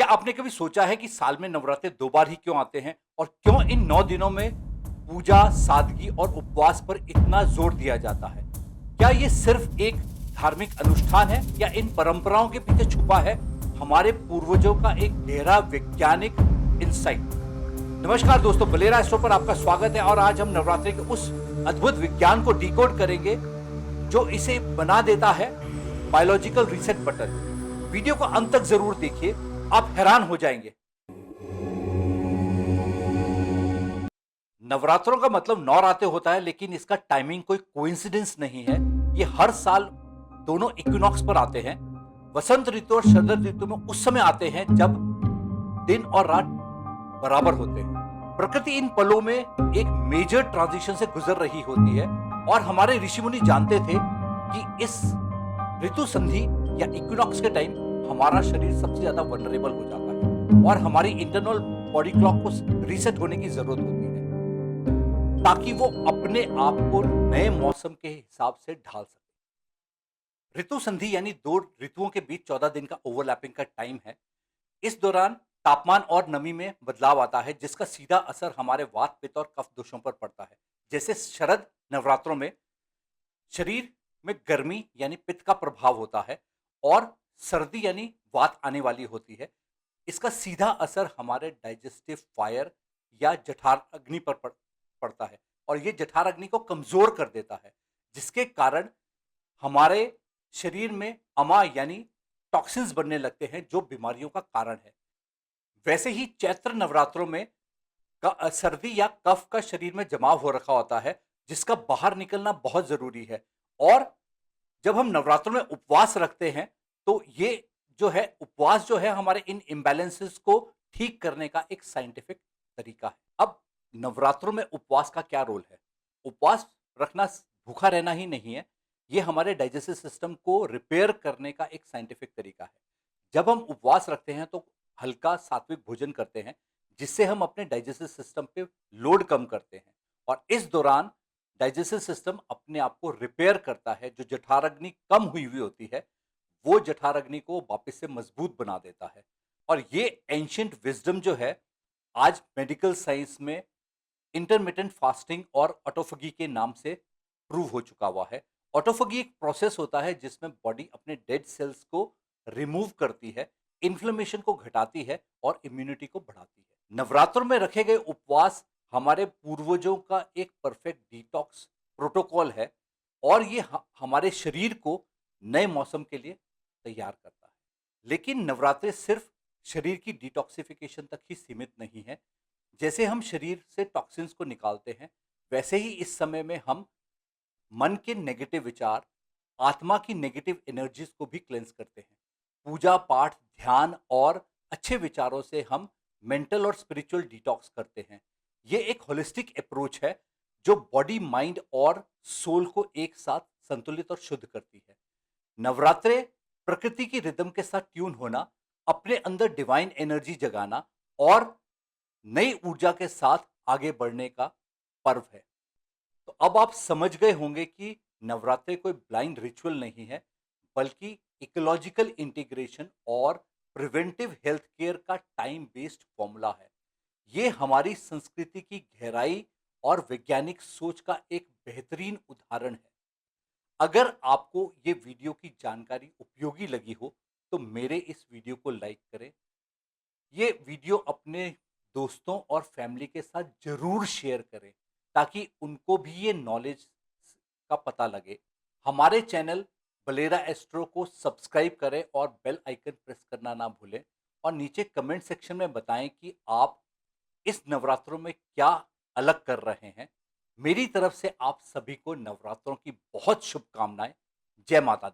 क्या आपने कभी सोचा है कि साल में नवरात्रे 2 बार ही क्यों आते हैं और क्यों इन 9 दिनों में पूजा, सादगी और उपवास पर इतना जोर दिया जाता है? क्या ये सिर्फ एक धार्मिक अनुष्ठान है या इन परंपराओं के पीछे छुपा है हमारे पूर्वजों का एक गहरा वैज्ञानिक इंसाइट? नमस्कार दोस्तों, बलेरा एस्ट्रो पर आपका स्वागत है और आज हम नवरात्रि के उस अद्भुत विज्ञान को डिकोड करेंगे जो इसे बना देता है बायोलॉजिकल रीसेट बटन। वीडियो को अंत तक जरूर देखिए, आप हैरान हो जाएंगे। नवरात्रों का मतलब नवरात्रे होता है, लेकिन इसका टाइमिंग कोई कोइंसिडेंस नहीं है। ये हर साल दोनों इक्विनॉक्स पर आते हैं। वसंत ऋतु और शरद ऋतु में उस समय आते हैं जब दिन और रात बराबर होते हैं। प्रकृति इन पलों में एक मेजर ट्रांजिशन से गुजर रही होती है और हमारे ऋषि मुनि जानते थे कि इस ऋतु संधि या इक्विनॉक्स के टाइम हमारा शरीर सबसे ज्यादा वनरेबल हो जाता है और हमारी इंटरनल बॉडी क्लॉक को रीसेट होने की जरूरत होती है ताकि वो अपने आप को नए मौसम के हिसाब से ढाल सके। ऋतु संधि यानी दो ऋतुओं के बीच 14 दिन का ओवरलैपिंग का टाइम है। इस दौरान तापमान और नमी में बदलाव आता है जिसका सीधा असर हमारे वात, पित्त और कफ दोषों पर पड़ता है। जैसे शरद नवरात्रों में शरीर में गर्मी यानी पित्त का प्रभाव होता है और सर्दी यानी वात आने वाली होती है। इसका सीधा असर हमारे डाइजेस्टिव फायर या जठर अग्नि पर पड़ता है और ये जठर अग्नि को कमजोर कर देता है, जिसके कारण हमारे शरीर में अमा यानी टॉक्सिन्स बनने लगते हैं जो बीमारियों का कारण है। वैसे ही चैत्र नवरात्रों में सर्दी या कफ का शरीर में जमाव हो रखा होता है जिसका बाहर निकलना बहुत जरूरी है। और जब हम नवरात्रों में उपवास रखते हैं तो ये जो है उपवास जो है हमारे इन इम्बैलेंसेस को ठीक करने का एक साइंटिफिक तरीका है। अब नवरात्रों में उपवास का क्या रोल है? उपवास रखना भूखा रहना ही नहीं है, ये हमारे डाइजेस्टिव सिस्टम को रिपेयर करने का एक साइंटिफिक तरीका है। जब हम उपवास रखते हैं तो हल्का सात्विक भोजन करते हैं जिससे हम अपने डाइजेस्टिव सिस्टम पे लोड कम करते हैं और इस दौरान डाइजेस्टिव सिस्टम अपने आप को रिपेयर करता है। जो जठराग्नि कम हुई हुई होती है वो जठराग्नि को वापस से मजबूत बना देता है। और ये एंशिएंट विजडम जो है आज मेडिकल साइंस में इंटरमिटेंट फास्टिंग और ऑटोफगी के नाम से प्रूव हो चुका हुआ है। ऑटोफगी एक प्रोसेस होता है जिसमें बॉडी अपने डेड सेल्स को रिमूव करती है, इन्फ्लेमेशन को घटाती है और इम्यूनिटी को बढ़ाती है। नवरात्रों में रखे गए उपवास हमारे पूर्वजों का एक परफेक्ट डिटॉक्स प्रोटोकॉल है और ये हमारे शरीर को नए मौसम के लिए तैयार करता है। लेकिन नवरात्रे सिर्फ शरीर की डिटॉक्सिफिकेशन तक ही सीमित नहीं है। जैसे हम शरीर से टॉक्सिन्स को निकालते हैं वैसे ही इस समय में हम मन के नेगेटिव विचार, आत्मा की नेगेटिव एनर्जीज को भी क्लेंस करते हैं। पूजा पाठ, ध्यान और अच्छे विचारों से हम मेंटल और स्पिरिचुअल डिटॉक्स करते हैं। ये एक होलिस्टिक अप्रोच है जो बॉडी, माइंड और सोल को एक साथ संतुलित और शुद्ध करती है। नवरात्रे प्रकृति की रिदम के साथ ट्यून होना, अपने अंदर डिवाइन एनर्जी जगाना और नई ऊर्जा के साथ आगे बढ़ने का पर्व है। तो अब आप समझ गए होंगे कि नवरात्रे कोई ब्लाइंड रिचुअल नहीं है, बल्कि इकोलॉजिकल इंटीग्रेशन और प्रिवेंटिव हेल्थ केयर का टाइम बेस्ड फॉर्मूला है। ये हमारी संस्कृति की गहराई और वैज्ञानिक सोच का एक बेहतरीन उदाहरण है। अगर आपको ये वीडियो की जानकारी उपयोगी लगी हो तो मेरे इस वीडियो को लाइक करें। ये वीडियो अपने दोस्तों और फैमिली के साथ जरूर शेयर करें ताकि उनको भी ये नॉलेज का पता लगे। हमारे चैनल बलेरा एस्ट्रो को सब्सक्राइब करें और बेल आइकन प्रेस करना ना भूलें और नीचे कमेंट सेक्शन में बताएं कि आप इस नवरात्रों में क्या अलग कर रहे हैं। मेरी तरफ से आप सभी को नवरात्रों की बहुत शुभकामनाएं। जय माता दी।